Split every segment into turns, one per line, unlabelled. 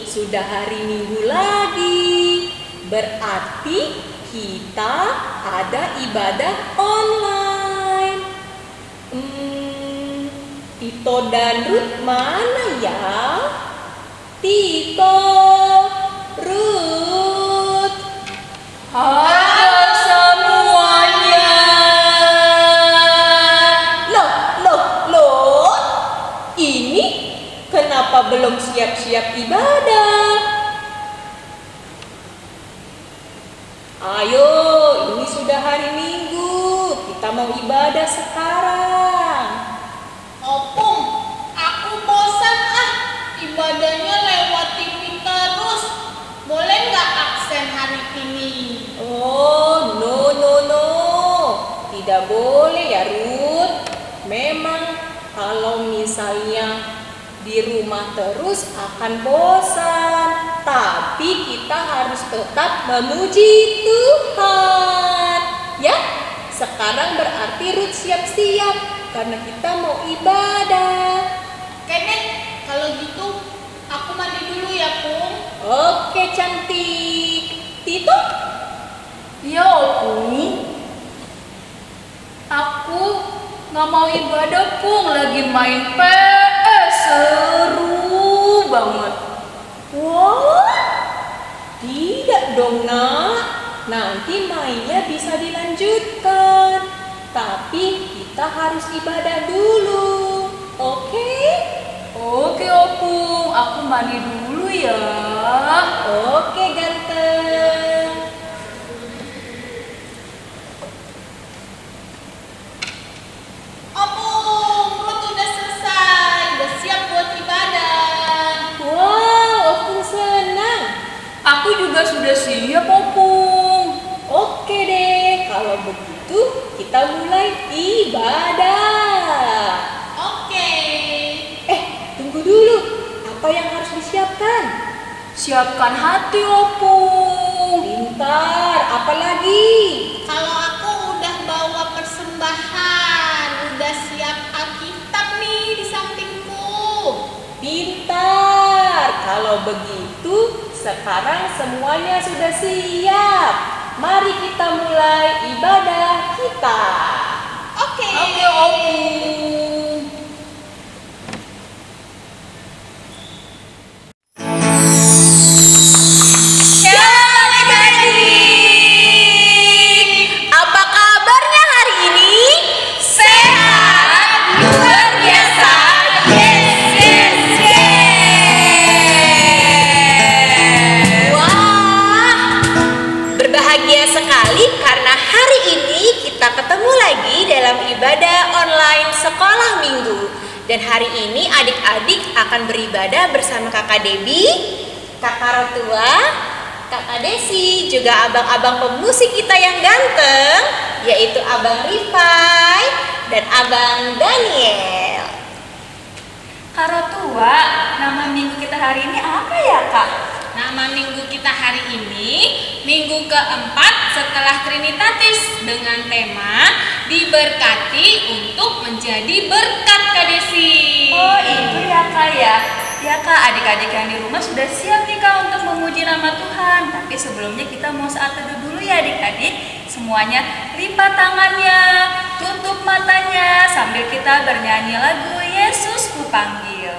sudah hari Minggu lagi. Berarti kita ada ibadah online. Tito dan Ruth mana ya? Tito, Ruth.
Halo semuanya.
Loh. Ini kenapa belum siap-siap ibadah? Ayo, ini sudah hari Minggu. Kita mau ibadah sekarang.
Opung, aku bosan ibadahnya lewat TV terus. Boleh nggak absen hari ini?
Oh, no. Tidak boleh ya, Ruth. Memang kalau misalnya di rumah terus akan bosan. Tapi kita harus tetap memuji Tuhan. Ya, sekarang berarti Ruth siap-siap karena kita mau ibadah.
Oke deh, kalau gitu aku mandi dulu ya, Pung.
Oke, cantik. Tito?
Ya Opung, aku gak mau ibadah Pung, lagi main PS, seru banget.
Tidak dong nak, nanti mainnya bisa dilanjutkan. Tapi kita harus ibadah dulu, oke?
Oke Opung, aku mandi dulu ya.
Oke ganteng.
Opung, Ruth udah selesai, udah siap buat ibadah.
Wow, Opung senang.
Aku juga sudah siap Opung.
Oke deh, kalau begitu kita mulai ibadah.
Oke.
Tunggu dulu, apa yang harus disiapkan?
Siapkan hati Opung.
Pintar, apa lagi?
Kalau aku udah bawa persembahan, udah siap Alkitab nih di sampingku.
Pintar, kalau begitu sekarang semuanya sudah siap. Mari kita mulai ibadah kita.
Oke.
Oke Opung.
Shalom adik-adik. Apa kabarnya hari ini? Sehat, luar biasa. Yes. Wah, berbahagia sekali karena hari ini kita ketemu lagi dalam ibadah online sekolah minggu. Dan hari ini adik-adik akan beribadah bersama kakak Debbie, kakak Rotua, kakak Desi, juga abang-abang pemusik kita yang ganteng, yaitu abang Rifai dan abang Daniel.
Kak Rotua, nama minggu kita hari ini apa ya Kak?
Nama minggu kita hari ini minggu keempat setelah Trinitatis dengan tema diberkati untuk menjadi berkat Kak Desi.
Oh itu ya Kak ya. Ya Kak, adik-adik yang di rumah sudah siap nih Kak untuk memuji nama Tuhan. Tapi sebelumnya kita mau saat teduh dulu ya adik-adik. Semuanya lipat tangannya, tutup matanya sambil kita bernyanyi lagu Yesus Ku Panggil.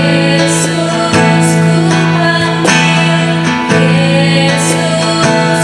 Yesus ku panggil, Yesus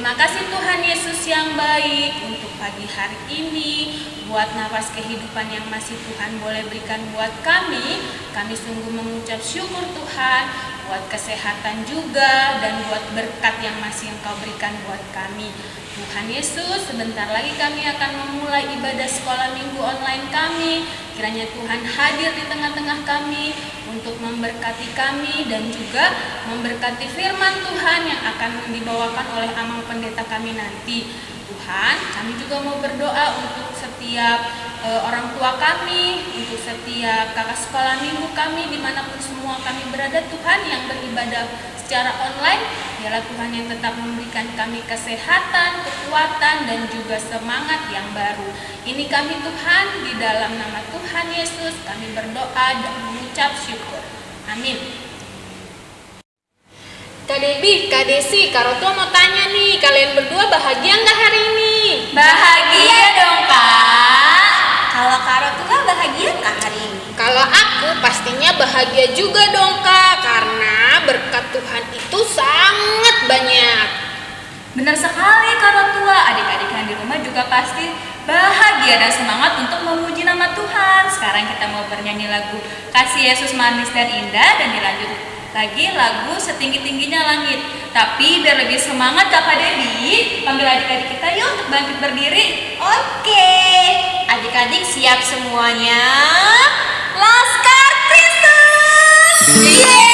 Terima kasih Tuhan Yesus yang baik untuk pagi hari ini, buat nafas kehidupan yang masih Tuhan boleh berikan buat kami. Kami sungguh mengucap syukur Tuhan, buat kesehatan juga, dan buat berkat yang masih Engkau berikan buat kami. Tuhan Yesus, sebentar lagi kami akan memulai ibadah sekolah minggu online kami. Kiranya Tuhan hadir di tengah-tengah kami untuk memberkati kami dan juga memberkati firman Tuhan yang akan dibawakan oleh amang pendeta kami nanti. Tuhan, kami juga mau berdoa untuk setiap orang tua kami, untuk setiap kakak sekolah minggu kami, dimanapun semua kami berada, Tuhan, yang beribadah secara online. Biarlah Tuhan yang tetap memberikan kami kesehatan, kekuatan, dan juga semangat yang baru. Ini kami Tuhan, di dalam nama Tuhan Yesus kami berdoa dan mengucap syukur. Amin.
Kak Debbie, Kak Desi, Kak Rotua mau tanya nih, kalian berdua bahagia nggak hari ini?
Bahagia dong, Kak.
Kalau Kak Rotua bahagia nggak hari ini? Kalau aku pastinya bahagia juga dong Kak, karena berkat Tuhan itu sangat banyak.
Benar sekali Kak Rotua, adik-adik yang di rumah juga pasti bahagia dan semangat untuk memuji nama Tuhan. Sekarang kita mau bernyanyi lagu Kasih Yesus Manis dan Indah, dan dilanjut lagi lagu Setinggi-tingginya Langit. Tapi biar lebih semangat Kakak Debbie, panggil adik-adik kita yuk untuk bangkit berdiri.
Oke, adik-adik siap semuanya? Laskar Kristus! Yeay!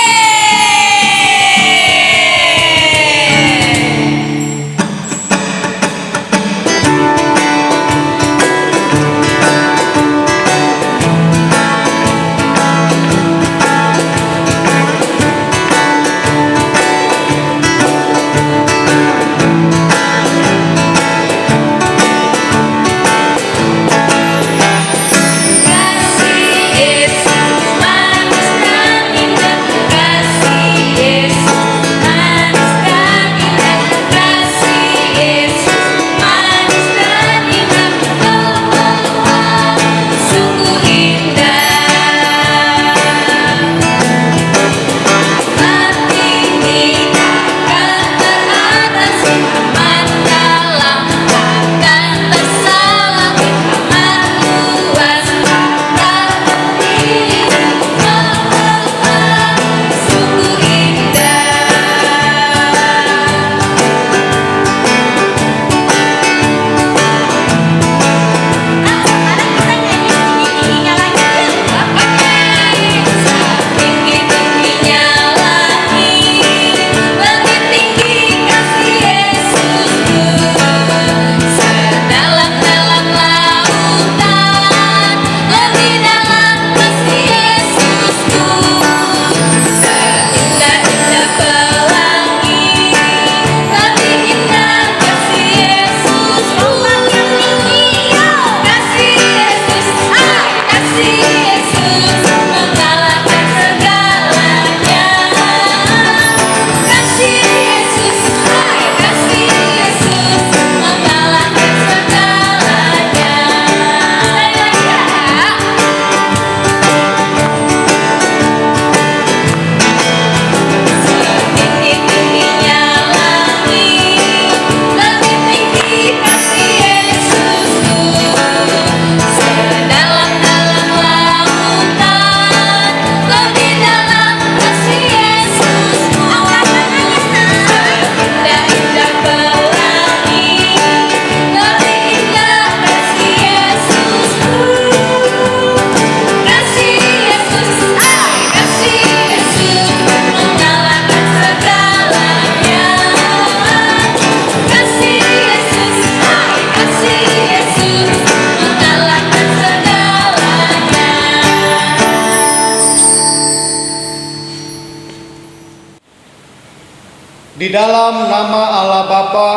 Di dalam nama Allah Bapa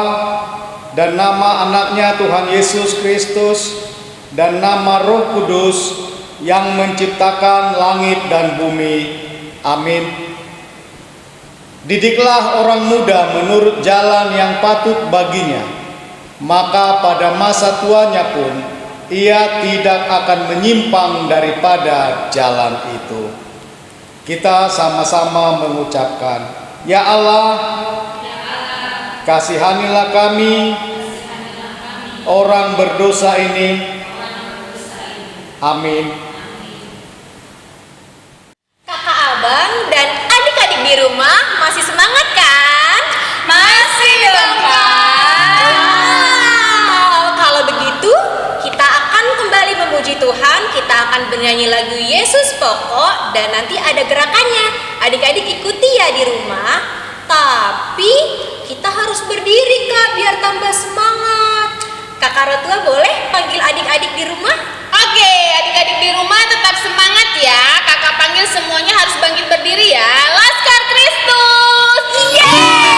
dan nama anaknya Tuhan Yesus Kristus dan nama Roh Kudus yang menciptakan langit dan bumi. Amin. Didiklah orang muda menurut jalan yang patut baginya, maka pada masa tuanya pun ia tidak akan menyimpang daripada jalan itu. Kita sama-sama mengucapkan, Ya Allah, kasihanilah kami, orang berdosa ini. Amin.
Kakak abang dan adik-adik di rumah masih semangat kan?
Masih dong, Kak.
Wow, kalau begitu kita akan kembali memuji Tuhan. Kita akan bernyanyi lagu Yesus Pokok dan nanti ada gerakannya. Adik-adik ikuti ya di rumah. Tapi kita harus berdiri, Kak, biar tambah semangat. Kakak Rotua boleh panggil adik-adik di rumah?
Oke, adik-adik di rumah tetap semangat ya. Kakak panggil semuanya harus bangkit berdiri ya. Laskar Kristus. Yeay!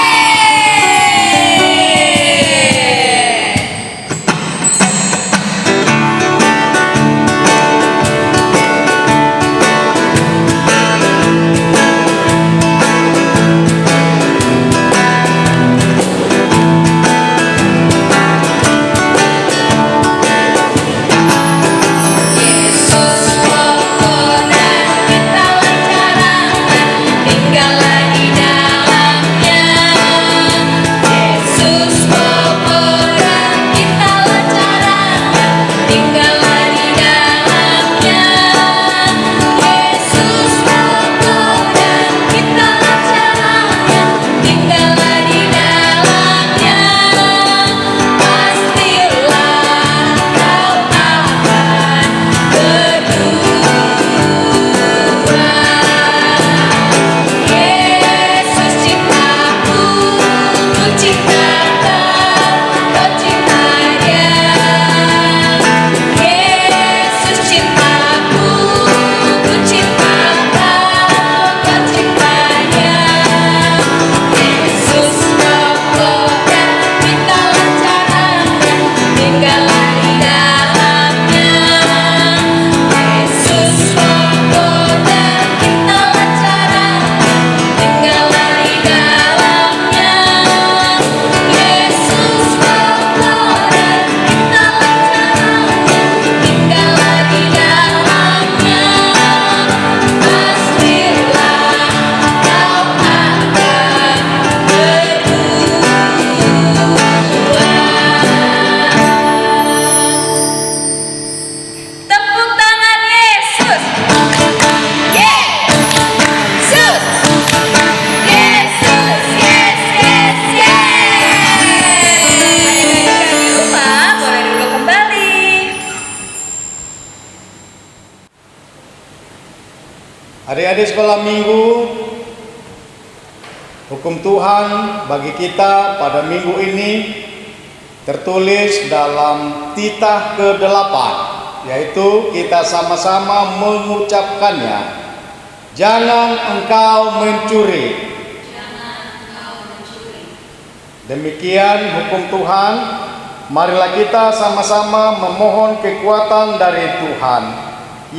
Adik-adik sekolah minggu, hukum Tuhan bagi kita pada minggu ini tertulis dalam titah ke-8, yaitu kita sama-sama mengucapkannya. Jangan engkau mencuri. Demikian hukum Tuhan. Marilah kita sama-sama memohon kekuatan dari Tuhan.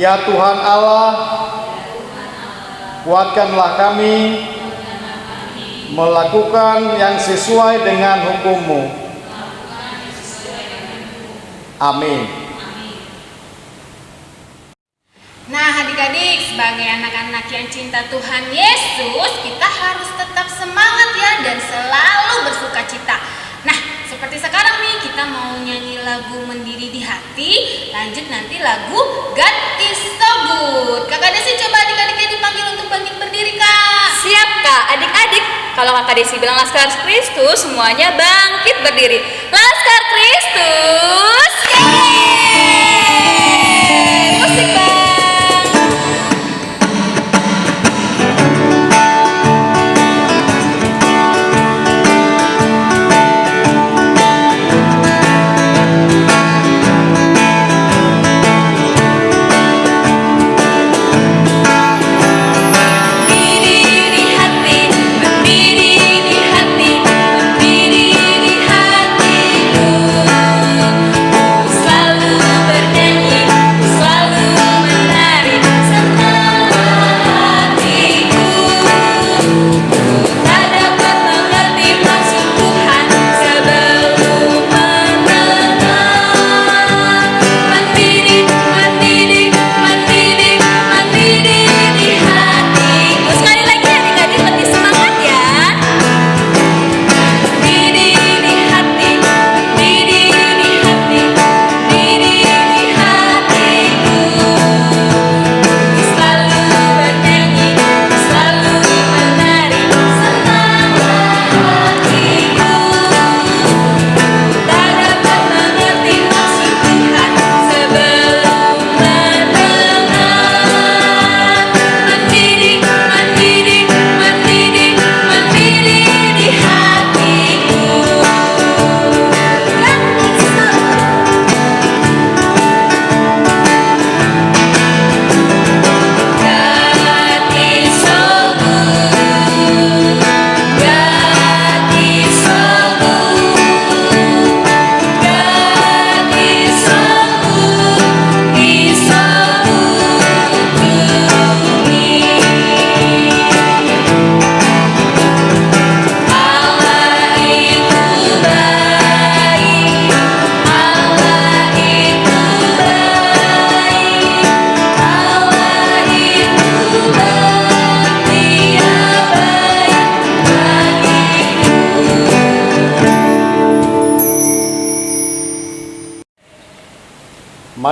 Ya Tuhan Allah, kuatkanlah kami melakukan yang sesuai dengan hukum-Mu. Amin.
Nah, adik-adik, sebagai anak-anak yang cinta Tuhan Yesus, kita harus tetap semangat ya dan selalu bersuka cita. Nah, seperti sekarang nih, kita mau nyanyi lagu Mendiri di Hati, lanjut nanti lagu God is so good. Kakak Desi coba adik-adiknya dipanggil untuk bangkit berdiri, Kak.
Siap, Kak. Adik-adik, kalau Kakak Desi bilang Laskar Kristus, semuanya bangkit berdiri. Laskar Kristus. Yeay! Musik, Bang. Berdiri di hatiku,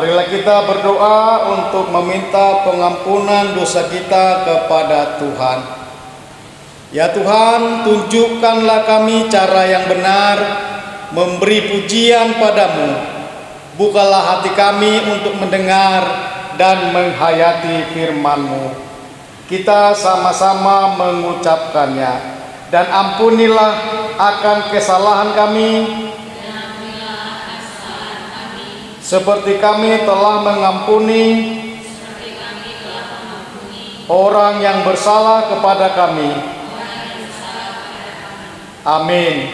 Marilah kita berdoa untuk meminta pengampunan dosa kita kepada Tuhan. Ya Tuhan, tunjukkanlah kami cara yang benar memberi pujian padamu. Bukalah hati kami untuk mendengar dan menghayati firman-Mu. Kita sama-sama mengucapkannya, dan ampunilah akan kesalahan kami, seperti kami telah mengampuni orang yang bersalah kepada kami. Amin.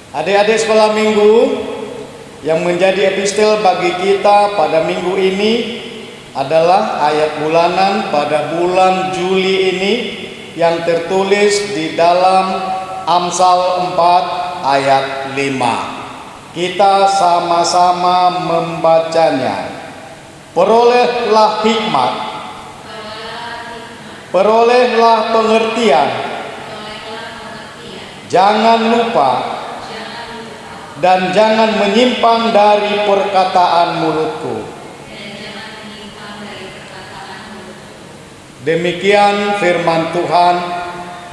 Adik-adik sekolah minggu, yang menjadi epistel bagi kita pada minggu ini adalah ayat bulanan pada bulan Juli ini yang tertulis di dalam Amsal 4 ayat 5. Kita sama-sama membacanya. Perolehlah hikmat, perolehlah pengertian, jangan lupa dan jangan menyimpang dari perkataan mulutku. Demikian firman Tuhan.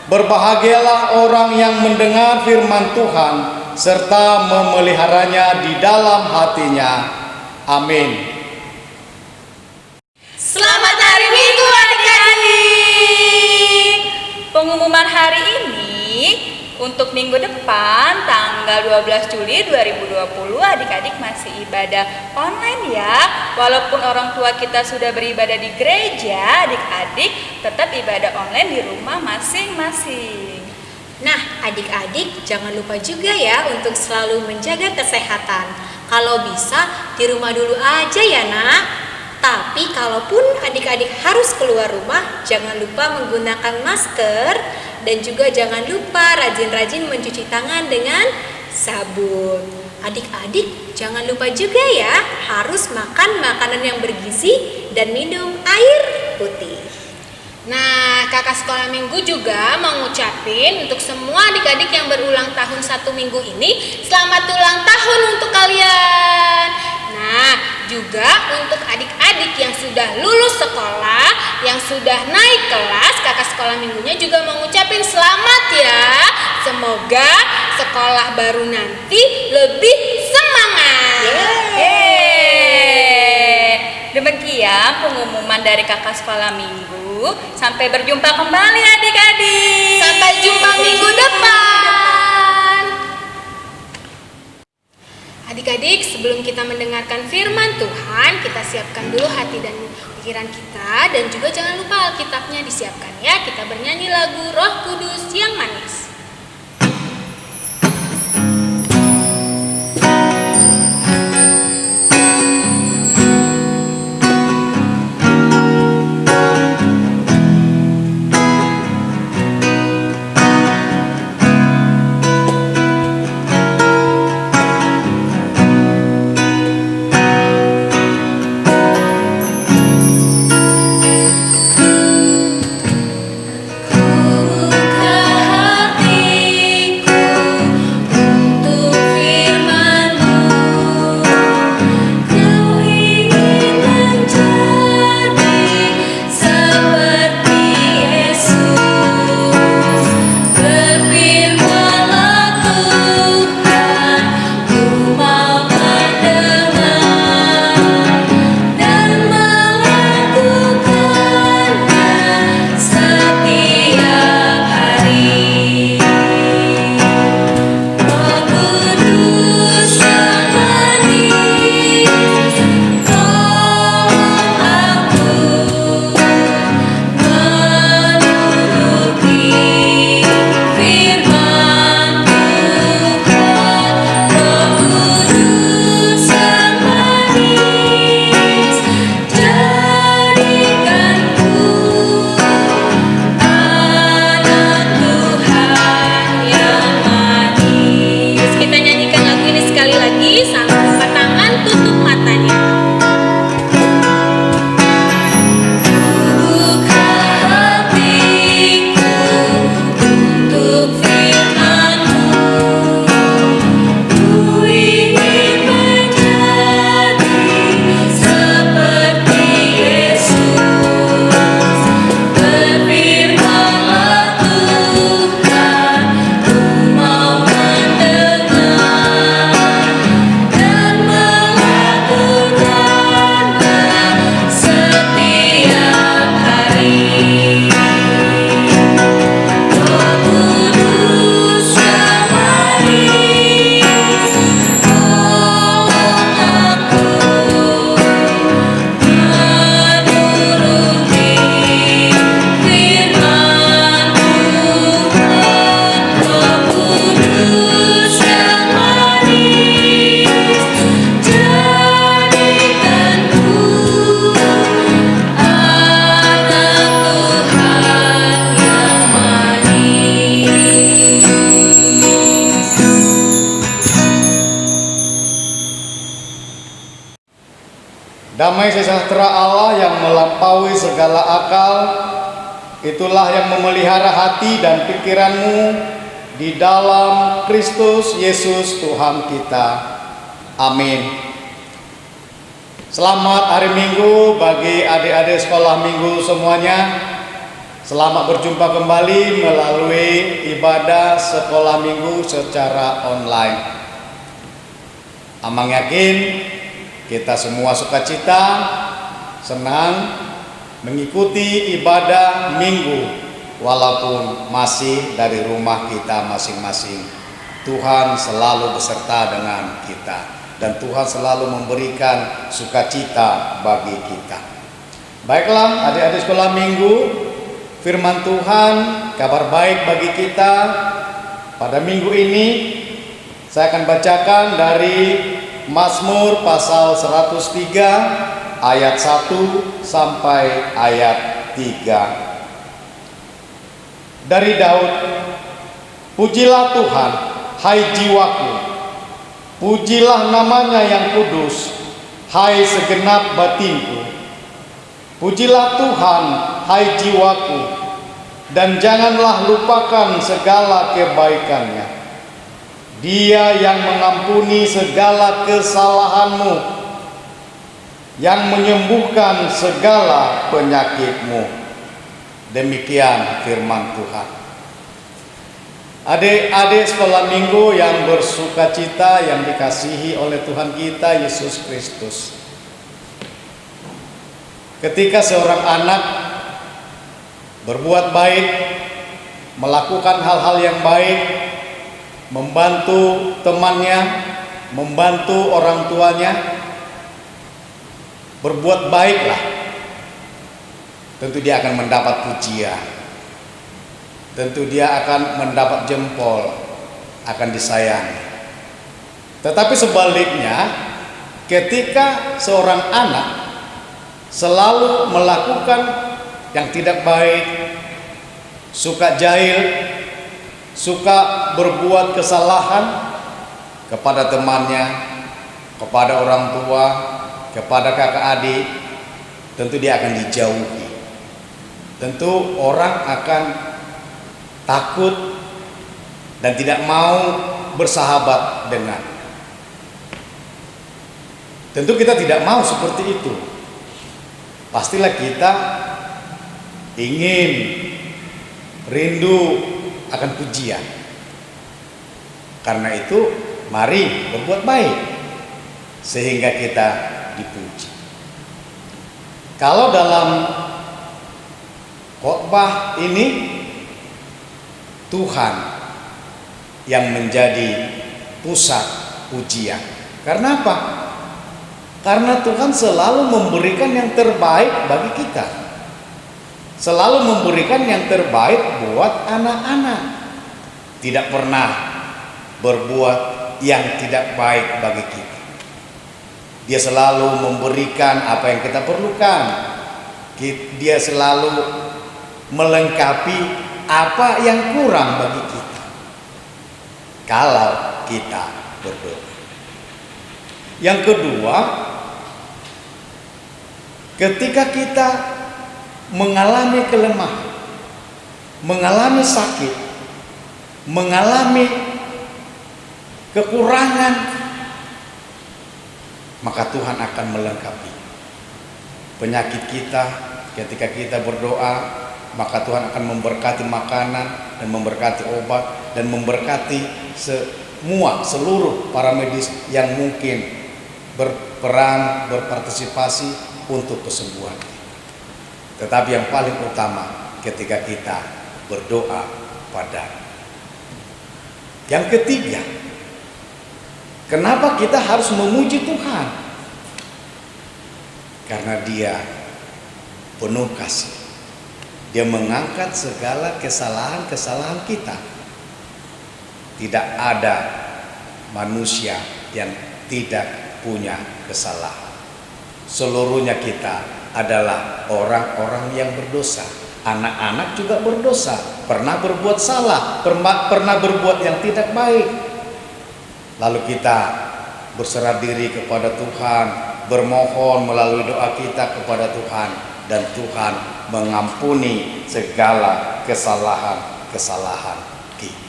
Berbahagialah orang yang mendengar firman Tuhan serta memeliharanya di dalam hatinya. Amin.
Selamat Hari Minggu adik-adik.
Pengumuman hari ini untuk minggu depan tanggal 12 Juli 2020 adik-adik masih ibadah online ya. Walaupun orang tua kita sudah beribadah di gereja, adik-adik tetap ibadah online di rumah masing-masing.
Nah, adik-adik jangan lupa juga ya untuk selalu menjaga kesehatan. Kalau bisa di rumah dulu aja ya nak. Tapi kalaupun adik-adik harus keluar rumah, jangan lupa menggunakan masker dan juga jangan lupa rajin-rajin mencuci tangan dengan sabun. Adik-adik jangan lupa juga ya harus makan makanan yang bergizi dan minum air putih.
Nah, kakak sekolah minggu juga mau ngucapin untuk semua adik-adik yang berulang tahun 1 minggu ini, selamat ulang tahun untuk kalian. Nah, juga untuk adik-adik yang sudah lulus sekolah, yang sudah naik kelas, kakak sekolah minggunya juga mau ngucapin selamat ya. Semoga sekolah baru nanti lebih semangat.
Demikian pengumuman dari kakak sekolah minggu. Sampai berjumpa kembali adik-adik.
Sampai jumpa minggu depan. Adik-adik, sebelum kita mendengarkan firman Tuhan, kita siapkan dulu hati dan pikiran kita, dan juga jangan lupa Alkitabnya disiapkan ya. Kita bernyanyi lagu Roh Kudus yang manis.
Ku buka hati
Damai sejahtera Allah yang melampaui segala akal, itulah yang memelihara hati dan pikiranmu di dalam Kristus Yesus Tuhan kita. Amin. Selamat hari Minggu bagi adik-adik sekolah minggu semuanya. Selamat berjumpa kembali melalui ibadah sekolah minggu secara online. Amang yakin kita semua sukacita, senang mengikuti ibadah minggu walaupun masih dari rumah kita masing-masing. Tuhan selalu beserta dengan kita dan Tuhan selalu memberikan sukacita bagi kita. Baiklah adik-adik sekolah minggu, firman Tuhan, kabar baik bagi kita pada minggu ini. Saya akan bacakan dari Mazmur pasal 103 ayat 1 sampai ayat 3. Dari Daud, pujilah Tuhan, hai jiwaku, pujilah namanya yang kudus, hai segenap batinku. Pujilah Tuhan, hai jiwaku, dan janganlah lupakan segala kebaikannya. Dia yang mengampuni segala kesalahanmu, yang menyembuhkan segala penyakitmu. Demikian firman Tuhan. Adik-adik sekolah minggu yang bersukacita, yang dikasihi oleh Tuhan kita Yesus Kristus. Ketika seorang anak berbuat baik, melakukan hal-hal yang baik, membantu temannya, membantu orang tuanya, berbuat baiklah, tentu dia akan mendapat pujian, tentu dia akan mendapat jempol, akan disayangi. Tetapi sebaliknya, ketika seorang anak selalu melakukan yang tidak baik, suka jahil, suka berbuat kesalahan kepada temannya, kepada orang tua, kepada kakak adik, tentu dia akan dijauhi. Tentu orang akan takut dan tidak mau bersahabat dengan. Tentu kita tidak mau seperti itu. Pastilah kita ingin, rindu akan pujian. Karena itu mari berbuat baik sehingga kita dipuji. Kalau dalam khotbah ini Tuhan yang menjadi pusat pujian. Karena apa? Karena Tuhan selalu memberikan yang terbaik bagi kita. Selalu memberikan yang terbaik buat anak-anak. Tidak pernah berbuat yang tidak baik bagi kita. Dia selalu memberikan apa yang kita perlukan. Dia selalu melengkapi apa yang kurang bagi kita, kalau kita berdoa. Yang kedua, ketika kita mengalami kelemahan, mengalami sakit, mengalami kekurangan, maka Tuhan akan melengkapi penyakit kita. Ketika kita berdoa, maka Tuhan akan memberkati makanan dan memberkati obat dan memberkati seluruh para medis yang mungkin berperan, berpartisipasi untuk kesembuhan. Tetapi yang paling utama ketika kita berdoa pada. Yang ketiga, kenapa kita harus memuji Tuhan? Karena Dia penuh kasih. Dia mengangkat segala kesalahan-kesalahan kita. Tidak ada manusia yang tidak punya kesalahan. Seluruhnya kita adalah orang-orang yang berdosa. Anak-anak juga berdosa, pernah berbuat salah, pernah berbuat yang tidak baik. Lalu kita berserah diri kepada Tuhan, bermohon melalui doa kita kepada Tuhan, dan Tuhan mengampuni segala kesalahan-kesalahan kita.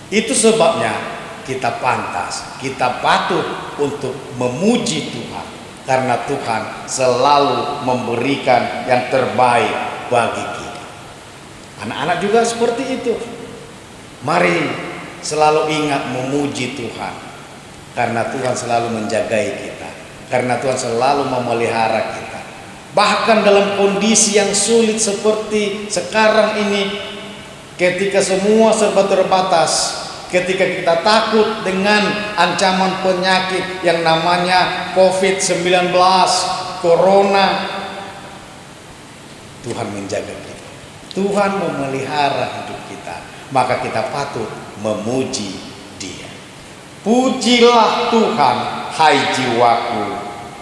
Itu sebabnya kita pantas, kita patut untuk memuji Tuhan, karena Tuhan selalu memberikan yang terbaik bagi kita. Anak-anak juga seperti itu. Mari selalu ingat memuji Tuhan, karena Tuhan selalu menjagai kita, karena Tuhan selalu memelihara kita. Bahkan dalam kondisi yang sulit seperti sekarang ini, ketika semua serba terbatas, ketika kita takut dengan ancaman penyakit yang namanya COVID-19, Corona, Tuhan menjaga kita, Tuhan memelihara hidup kita, maka kita patut memuji Dia. Pujilah Tuhan, hai jiwaku,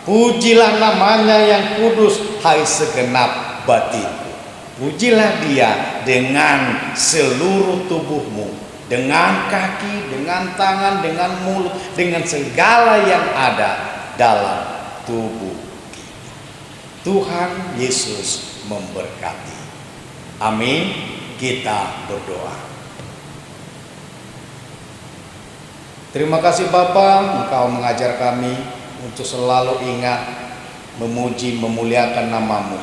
pujilah namanya yang kudus, hai segenap batinku. Pujilah Dia dengan seluruh tubuhmu, dengan kaki, dengan tangan, dengan mulut, dengan segala yang ada dalam tubuh kita. Tuhan Yesus memberkati. Amin. Kita berdoa. Terima kasih Bapa, Engkau mengajar kami untuk selalu ingat memuji, memuliakan nama-Mu.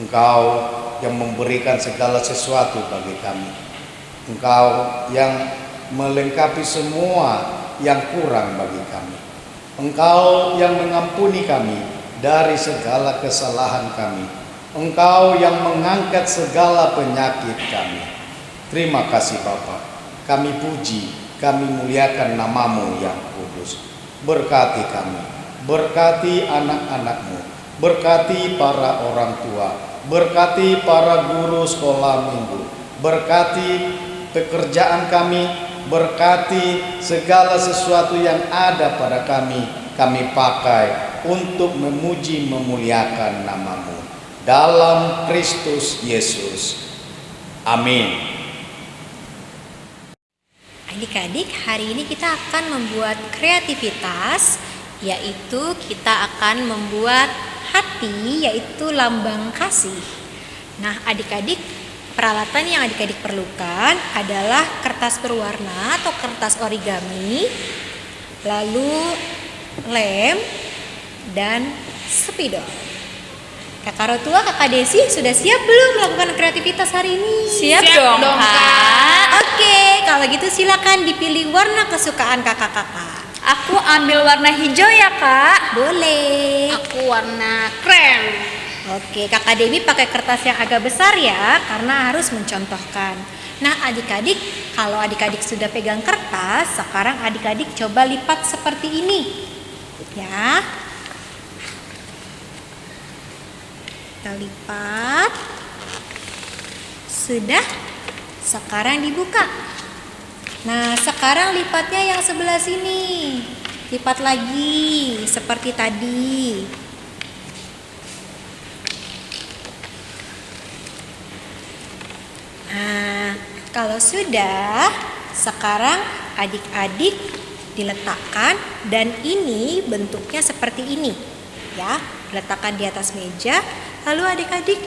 Engkau yang memberikan segala sesuatu bagi kami. Engkau yang melengkapi semua yang kurang bagi kami. Engkau yang mengampuni kami dari segala kesalahan kami. Engkau yang mengangkat segala penyakit kami. Terima kasih Bapa. Kami puji, kami muliakan nama-Mu yang kudus. Berkati kami, berkati anak-anak-Mu, berkati para orang tua, berkati para guru sekolah minggu, berkati pekerjaan kami, berkati segala sesuatu yang ada pada kami pakai untuk memuji memuliakan nama-Mu dalam Kristus Yesus. Amin.
Adik-adik, hari ini kita akan membuat kreativitas, yaitu kita akan membuat hati, yaitu lambang kasih. Nah, adik-adik, peralatan yang adik-adik perlukan adalah kertas berwarna atau kertas origami, lalu lem, dan spidol. Kakak Rotua, Kakak Desi sudah siap belum melakukan kreativitas hari ini?
Siap dong, Kak.
Oke, kalau gitu silakan dipilih warna kesukaan kakak-kakak.
Aku ambil warna hijau ya, Kak.
Boleh.
Aku warna krem.
Oke, Kakak Dewi pakai kertas yang agak besar ya, karena harus mencontohkan. Nah, adik-adik, kalau adik-adik sudah pegang kertas, sekarang adik-adik coba lipat seperti ini. Ya. Kita lipat. Sudah. Sekarang dibuka. Nah, sekarang lipatnya yang sebelah sini. Lipat lagi seperti tadi. Nah, kalau sudah, sekarang adik-adik diletakkan, dan ini bentuknya seperti ini. Ya, letakkan di atas meja. Lalu adik-adik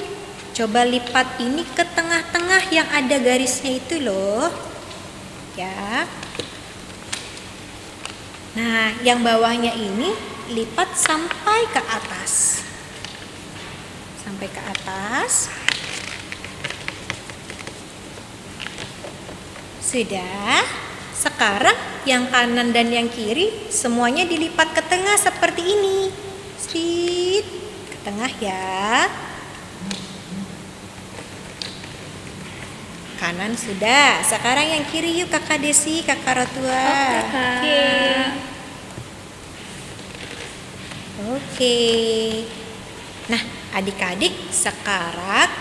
coba lipat ini ke tengah-tengah yang ada garisnya itu loh. Ya. Nah, yang bawahnya ini lipat sampai ke atas. Sampai ke atas. Sudah. Sekarang yang kanan dan yang kiri semuanya dilipat ke tengah seperti ini. Sit, ke tengah ya. Kanan sudah. Sekarang yang kiri yuk Kakak Desi, Kakak Rotua. Oke. Nah, adik-adik, sekarang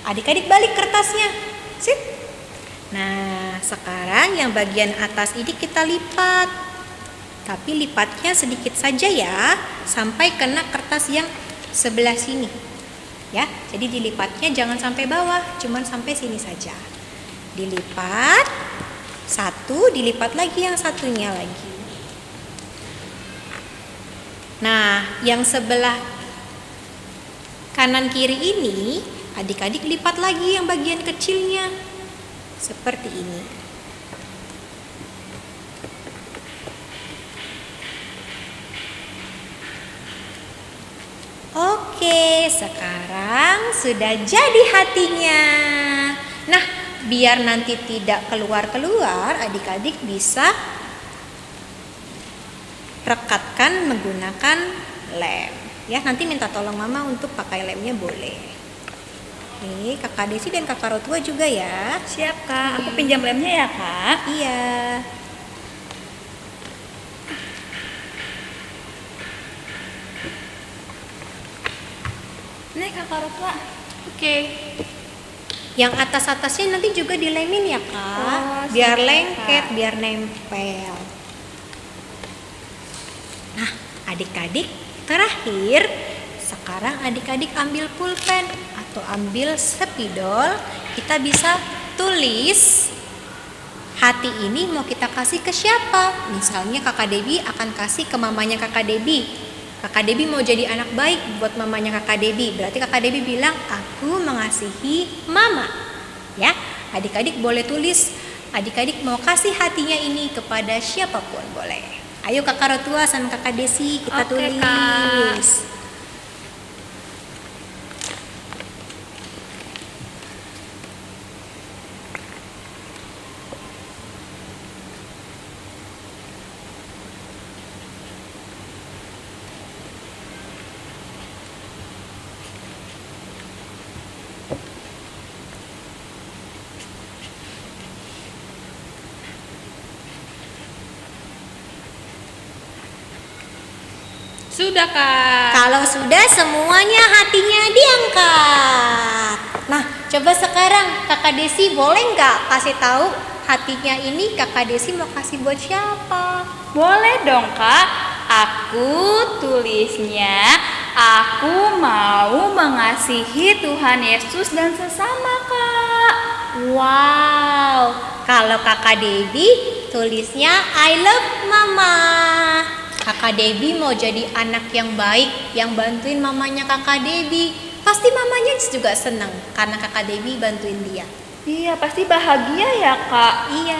adik-adik balik kertasnya. Sit. Nah, sekarang yang bagian atas ini kita lipat. Tapi lipatnya sedikit saja ya, sampai kena kertas yang sebelah sini. Ya, jadi dilipatnya jangan sampai bawah, cuman sampai sini saja. Dilipat satu, dilipat lagi yang satunya lagi. Nah, yang sebelah kanan kiri ini, adik-adik lipat lagi yang bagian kecilnya. Seperti ini. Oke, sekarang sudah jadi hatinya. Nah, biar nanti tidak keluar-keluar, adik-adik bisa rekatkan menggunakan lem. Ya, nanti minta tolong mama untuk pakai lemnya boleh. Nih, kakak Desi dan kakak Rotua juga ya.
Siap Kak, aku pinjam lemnya ya Kak.
Iya.
Nih Kakak Rotwa.
Oke.
Yang atas-atasnya nanti juga dilemin ya kak,
Oh,
biar
siap,
lengket,
Kak.
biar nempel. Nah, adik-adik, terakhir sekarang adik-adik ambil pulpen atau ambil spidol. Kita bisa tulis hati ini mau kita kasih ke siapa. Misalnya kakak Debbie akan kasih ke mamanya kakak Debbie. Kakak Debbie mau jadi anak baik buat mamanya kakak Debbie. Berarti kakak Debbie bilang, aku mengasihi mama. Ya, adik-adik boleh tulis, adik-adik mau kasih hatinya ini kepada siapapun boleh. Ayo kakak Rotua sama kakak Desi kita
Oke,
tulis.
Kak.
Sudah Kak.
Kalau sudah semuanya hatinya diangkat. Nah, coba sekarang kakak Desi boleh nggak kasih tahu hatinya ini kakak Desi mau kasih buat siapa?
Boleh dong Kak. Aku tulisnya, aku mau mengasihi Tuhan Yesus dan sesama Kak.
Wow, kalau kakak Debbie tulisnya I love mama. Kakak Debbie mau jadi anak yang baik, yang bantuin mamanya kakak Debbie. Pasti mamanya juga senang karena kakak Debbie bantuin dia.
Iya, pasti bahagia ya Kak.
Iya.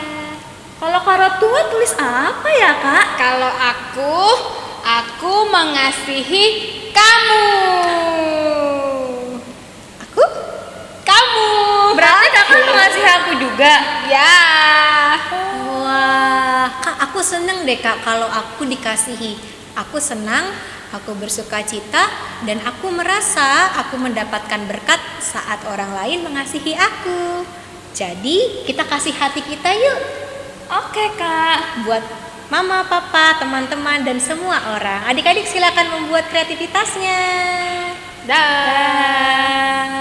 Kalau Kak Rotua tulis apa ya Kak?
Kalau aku mengasihi kamu.
Aku?
Kamu.
Berarti Kakak mengasihi aku juga.
Ya.
Wah, Kak, aku seneng deh Kak kalau aku dikasihi. Aku senang, aku bersuka cita, dan aku merasa aku mendapatkan berkat saat orang lain mengasihi aku. Jadi, kita kasih hati kita yuk.
Oke Kak.
Buat mama, papa, teman-teman, dan semua orang. Adik-adik silakan membuat kreativitasnya.
Dah.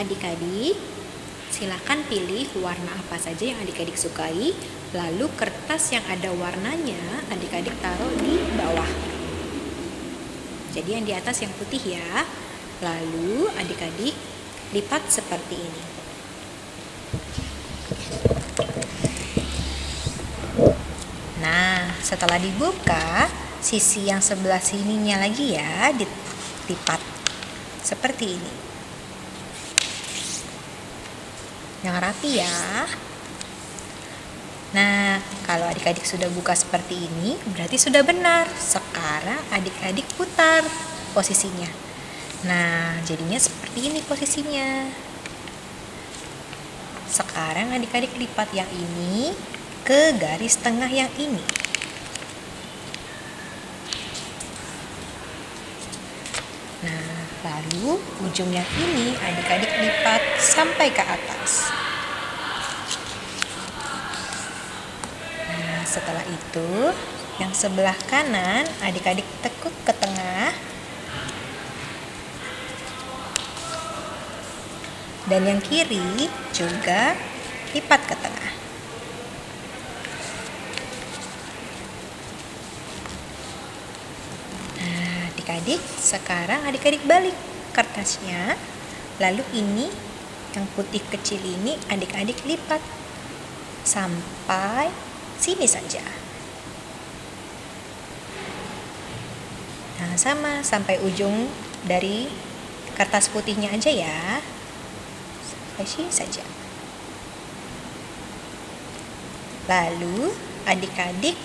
Adik-adik, silakan pilih warna apa saja yang adik-adik sukai. Lalu kertas yang ada warnanya adik-adik taruh di bawah. Jadi yang di atas yang putih ya. Lalu adik-adik lipat seperti ini. Nah, setelah dibuka, sisi yang sebelah sininya lagi ya dilipat seperti ini. Yang rapi ya. Nah, kalau adik-adik sudah buka seperti ini, berarti sudah benar. Sekarang adik-adik putar posisinya. Nah, jadinya seperti ini posisinya. Sekarang adik-adik lipat yang ini ke garis tengah yang ini. Nah, lalu ujung yang ini adik-adik lipat sampai ke atas. Nah, setelah itu yang sebelah kanan adik-adik tekuk ke tengah. Dan yang kiri juga lipat ke tengah. Nah, adik-adik, sekarang adik-adik balik kertasnya. Lalu ini yang putih kecil ini adik-adik lipat sampai sini saja. Nah, sama sampai ujung dari kertas putihnya aja ya. Sampai sini saja. Lalu adik-adik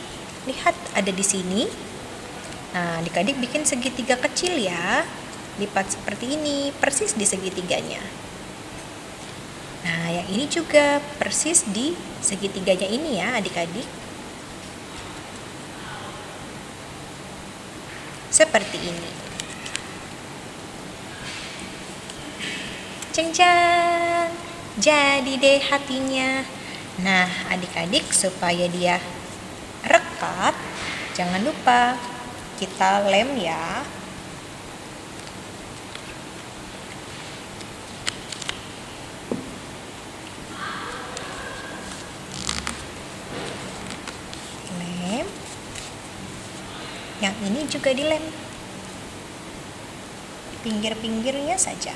lihat ada di sini. Nah, adik-adik bikin segitiga kecil ya. Lipat seperti ini, persis di segitiganya. Nah, yang ini juga persis di segitiganya ini ya, adik-adik. Seperti ini. Ceng-ceng, jadi deh hatinya. Nah, adik-adik supaya dia rekat, jangan lupa kita lem ya. Lem. Yang ini juga dilem. Pinggir-pinggirnya saja.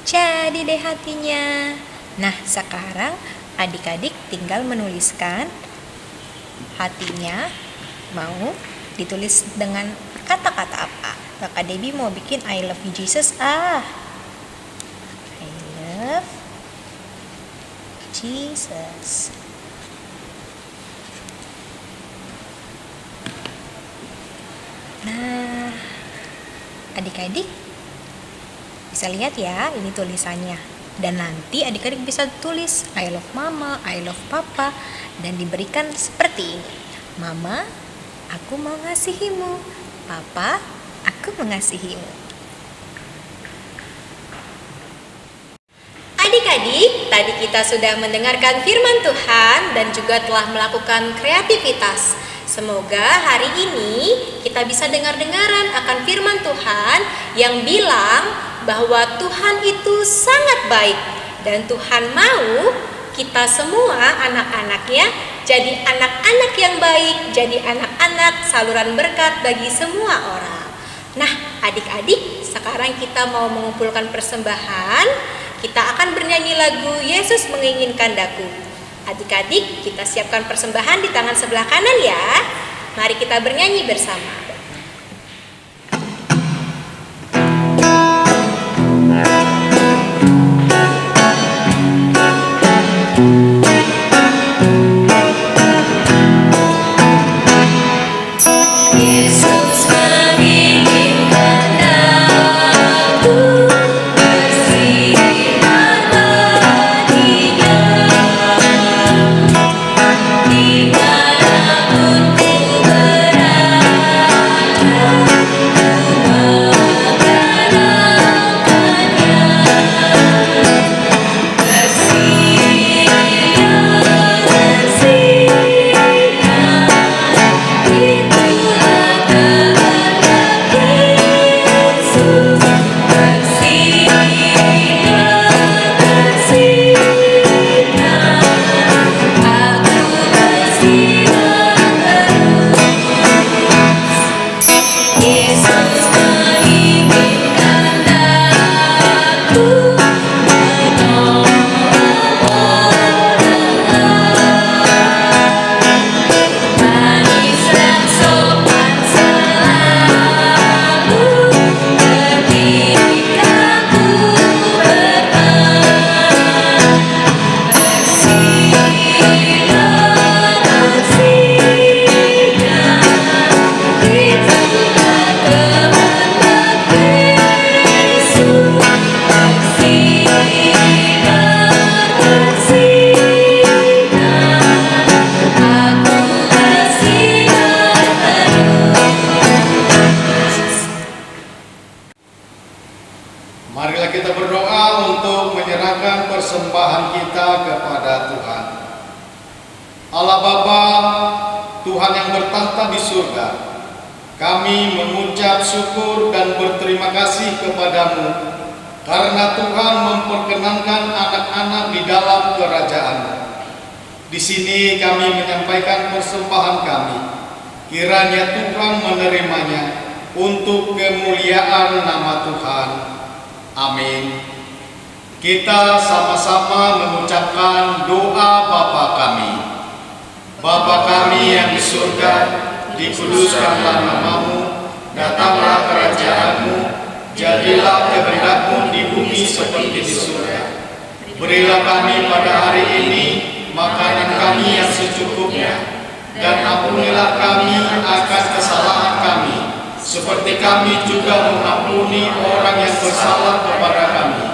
Jadi deh hatinya. Nah, sekarang adik-adik tinggal menuliskan hatinya. Mau ditulis dengan kata-kata apa? Kakak Debbie mau bikin I love you Jesus. I love Jesus. Nah, adik-adik bisa lihat ya, ini tulisannya. Dan nanti adik-adik bisa tulis I love mama, I love papa, dan diberikan seperti ini. Mama, aku mengasihimu. Papa, aku mengasihimu. Adik-adik, tadi kita sudah mendengarkan firman Tuhan dan juga telah melakukan kreativitas. Semoga hari ini kita bisa dengar-dengaran akan firman Tuhan yang bilang bahwa Tuhan itu sangat baik dan Tuhan mau kita semua anak-anaknya jadi anak-anak yang baik, jadi anak-anak saluran berkat bagi semua orang. Nah, adik-adik, sekarang kita mau mengumpulkan persembahan. Kita akan bernyanyi lagu Yesus Menginginkan Daku. Adik-adik, kita siapkan persembahan di tangan sebelah kanan ya. Mari kita bernyanyi bersama.
Dimanapun ku berada.
bertahta di surga, kami mengucap syukur dan berterima kasih kepadamu karena Tuhan memperkenankan anak-anak di dalam kerajaan-Mu. Di sini kami menyampaikan persembahan kami. Kiranya Tuhan menerimanya untuk kemuliaan nama Tuhan. Amin. Kita sama-sama mengucapkan doa Bapa kami. Bapa kami yang di surga, dikuduskanlah nama-Mu, datanglah kerajaan-Mu, jadilah kehendak-Mu di bumi seperti di surga. Berilah kami pada hari ini makanan kami yang secukupnya, dan ampunilah kami akan kesalahan kami, seperti kami juga mengampuni orang yang bersalah kepada kami.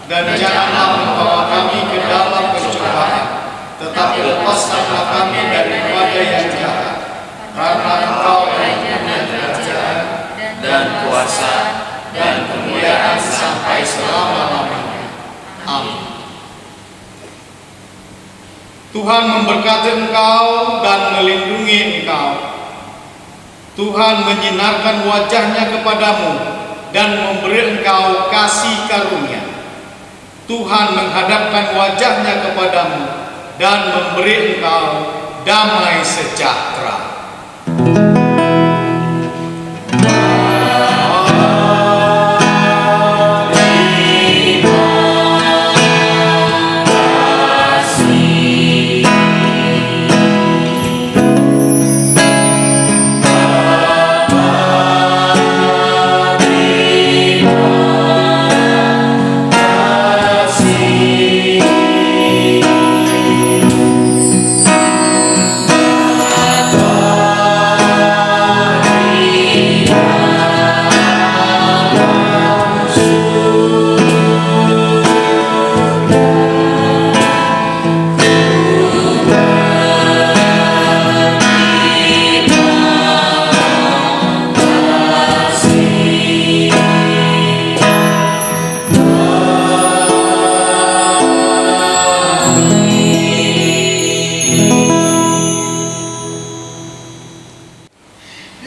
Dan janganlah membawa kami ke dalam pencobaan, tetapi lepaskanlah kami daripada yang jahat. Karena Engkau yang punya kerajaan dan kuasa dan kemuliaan sampai selama-lamanya. Amin. Tuhan memberkati engkau dan melindungi engkau. Tuhan menyinarkan wajahnya kepadamu dan memberi engkau kasih karunia. Tuhan menghadapkan wajahnya kepadamu dan memberi engkau damai sejahtera.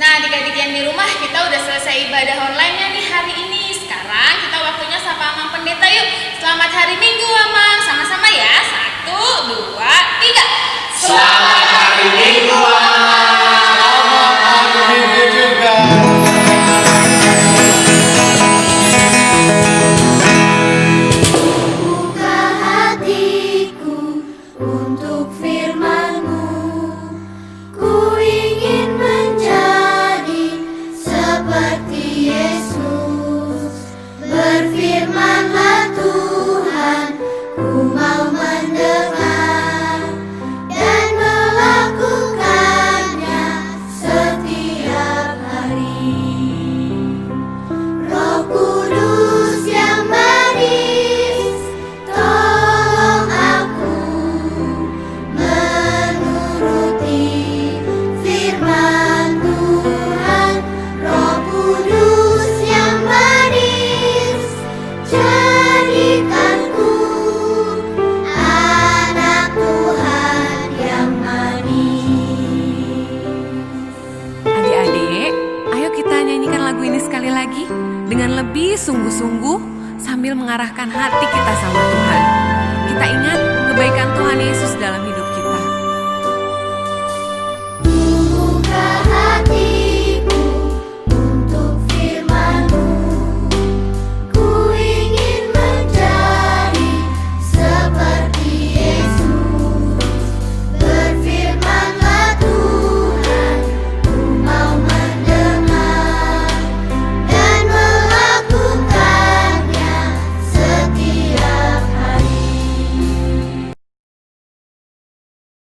Nah, adik-adik yang di rumah, kita udah selesai ibadah online-nya nih hari ini. Sekarang kita waktunya sapa Amang Pendeta yuk. Selamat hari Minggu, Amang. Sama-sama ya. 1, 2, 3.
Selamat hari Minggu,
Selamat hari Minggu juga.
Buka hatiku untuk firman-Mu. Ku ingin menjadi seperti Yesus. Berfirmanlah Tuhan, ku mau mendengar dan melakukannya setiap hari. Roh Kudus yang manis, tolong aku menuruti firman Tuhan. Roh Kudus yang manis, jadikanku anak Tuhan yang manis.
Adik-adik, ayo kita nyanyikan lagu ini sekali lagi dengan lebih sungguh-sungguh sambil mengarahkan hati kita sama